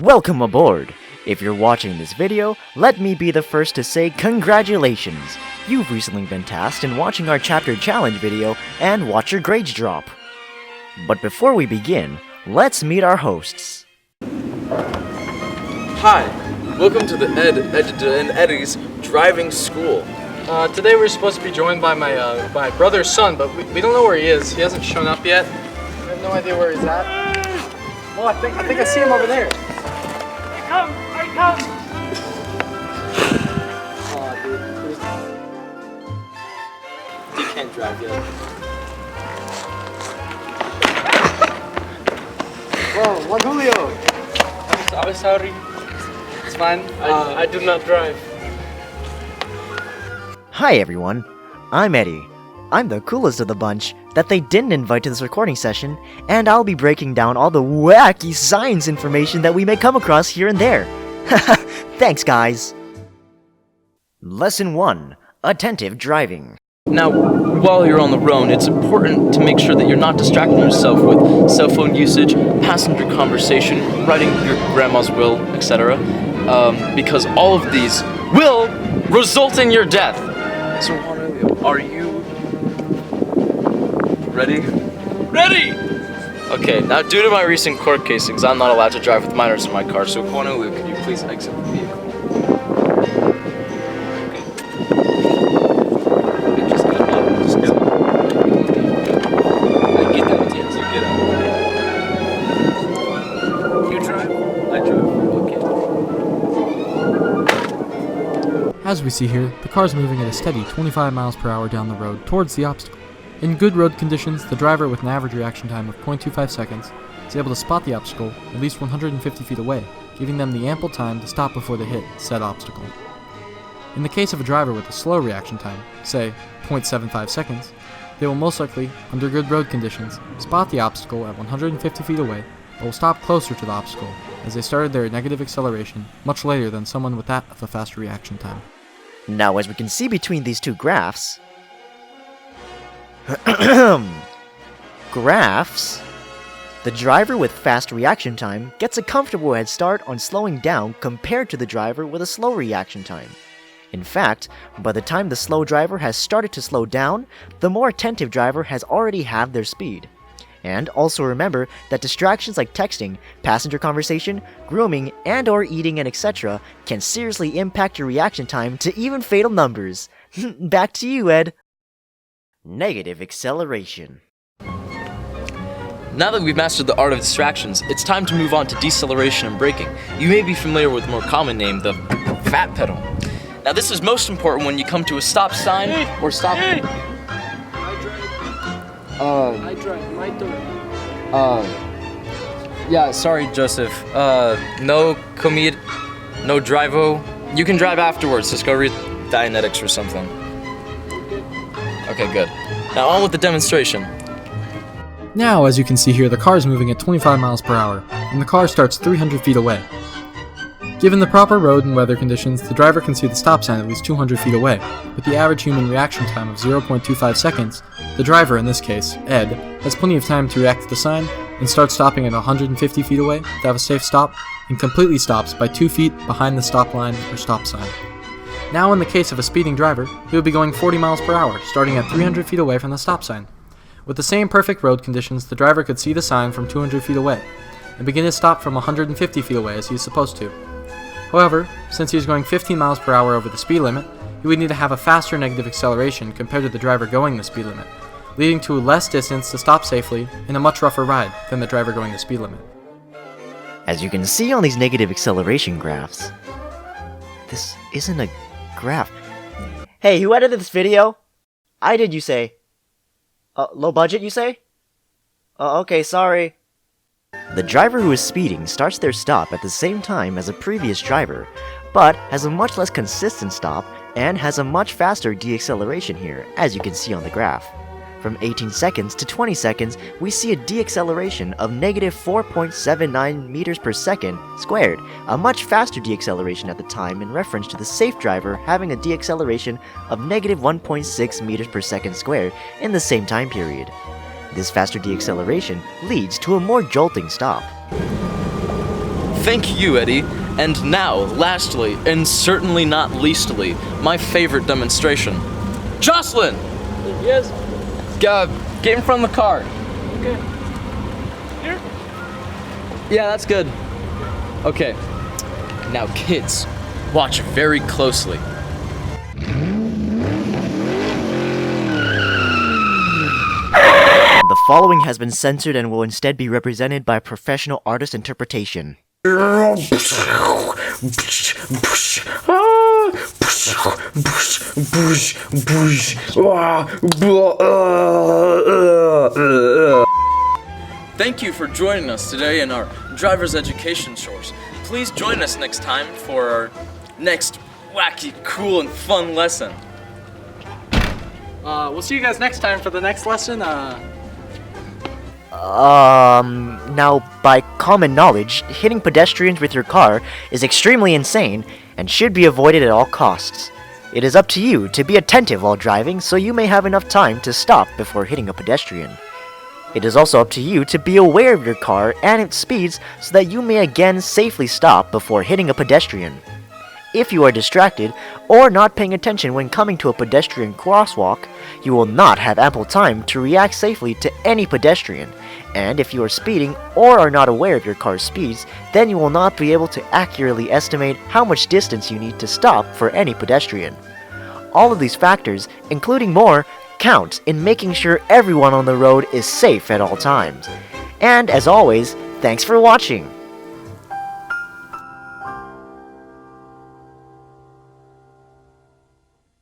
Welcome aboard! If you're watching this video, let me be the first to say congratulations! You've recently been tasked in watching our chapter challenge video and watch your grades drop. But before we begin, let's meet our hosts. Hi, welcome to the Eddy and Eddy's driving school. Today we're supposed to be joined by my brother's son, but we don't know where he is. He hasn't shown up yet. We have no idea where he's at. Oh, I think I see him over there. I come! Oh, dude. He can't drive yet. Whoa, Juan Julio! I'm sorry. It's fine. I do not drive. Hi everyone, I'm Eddy. I'm the coolest of the bunch that they didn't invite to this recording session, and I'll be breaking down all the wacky science information that we may come across here and there. Thanks, guys. Lesson 1. Attentive Driving. Now, while you're on the road, it's important to make sure that you're not distracting yourself with cell phone usage, passenger conversation, writing your grandma's will, etc. Because all of these will result in your death. So, are you ready? Ready! Okay, now due to my recent court casings, I'm not allowed to drive with minors in my car, so Juan, could you please exit the vehicle? Okay. Just get out. Get out, yes, you get out. You drive? I drive, okay. As we see here, the car is moving at a steady 25 miles per hour down the road towards the obstacle. In good road conditions, the driver with an average reaction time of 0.25 seconds is able to spot the obstacle at least 150 feet away, giving them the ample time to stop before they hit said obstacle. In the case of a driver with a slow reaction time, say 0.75 seconds, they will most likely, under good road conditions, spot the obstacle at 150 feet away, but will stop closer to the obstacle as they started their negative acceleration much later than someone with that of a faster reaction time. Now, as we can see between these two graphs, the driver with fast reaction time gets a comfortable head start on slowing down compared to the driver with a slow reaction time. In fact, by the time the slow driver has started to slow down, the more attentive driver has already halved their speed. And also remember that distractions like texting, passenger conversation, grooming, and or eating and etc. can seriously impact your reaction time to even fatal numbers. Back to you, Ed. Negative acceleration. Now that we've mastered the art of distractions, it's time to move on to deceleration and braking. You may be familiar with the more common name, the fat pedal. Now this is most important when you come to a stop sign or stop... I drive, my turn. Yeah, sorry, Joseph. No commute, no drivo. You can drive afterwards, just go read Dianetics or something. Okay, good. Now on with the demonstration. Now, as you can see here, the car is moving at 25 miles per hour, and the car starts 300 feet away. Given the proper road and weather conditions, the driver can see the stop sign at least 200 feet away. With the average human reaction time of 0.25 seconds, the driver, in this case, Ed, has plenty of time to react to the sign and start stopping at 150 feet away to have a safe stop, and completely stops by 2 feet behind the stop line or stop sign. Now, in the case of a speeding driver, he would be going 40 miles per hour, starting at 300 feet away from the stop sign. With the same perfect road conditions, the driver could see the sign from 200 feet away, and begin to stop from 150 feet away as he is supposed to. However, since he is going 15 miles per hour over the speed limit, he would need to have a faster negative acceleration compared to the driver going the speed limit, leading to less distance to stop safely in a much rougher ride than the driver going the speed limit. As you can see on these negative acceleration graphs, this isn't a graph. Hey, who edited this video? I did, you say. Low budget, you say? Okay, sorry. The driver who is speeding starts their stop at the same time as a previous driver, but has a much less consistent stop and has a much faster deacceleration here, as you can see on the graph. From 18 seconds to 20 seconds, we see a deacceleration of negative 4.79 meters per second squared, a much faster deacceleration at the time in reference to the safe driver having a deacceleration of negative 1.6 meters per second squared in the same time period. This faster deacceleration leads to a more jolting stop. Thank you, Eddie. And now, lastly, and certainly not leastly, my favorite demonstration. Jocelyn! Yes. Get in front of the car. Okay. Here. Yeah, that's good. Okay. Now, kids, watch very closely. The following has been censored and will instead be represented by professional artist interpretation. Thank you for joining us today in our driver's education course. Please join us next time for our next wacky, cool, and fun lesson. We'll see you guys next time for the next lesson. Now, by common knowledge, hitting pedestrians with your car is extremely insane and should be avoided at all costs. It is up to you to be attentive while driving so you may have enough time to stop before hitting a pedestrian. It is also up to you to be aware of your car and its speeds so that you may again safely stop before hitting a pedestrian. If you are distracted or not paying attention when coming to a pedestrian crosswalk, you will not have ample time to react safely to any pedestrian, and if you are speeding or are not aware of your car's speeds, then you will not be able to accurately estimate how much distance you need to stop for any pedestrian. All of these factors, including more, count in making sure everyone on the road is safe at all times. And as always, thanks for watching!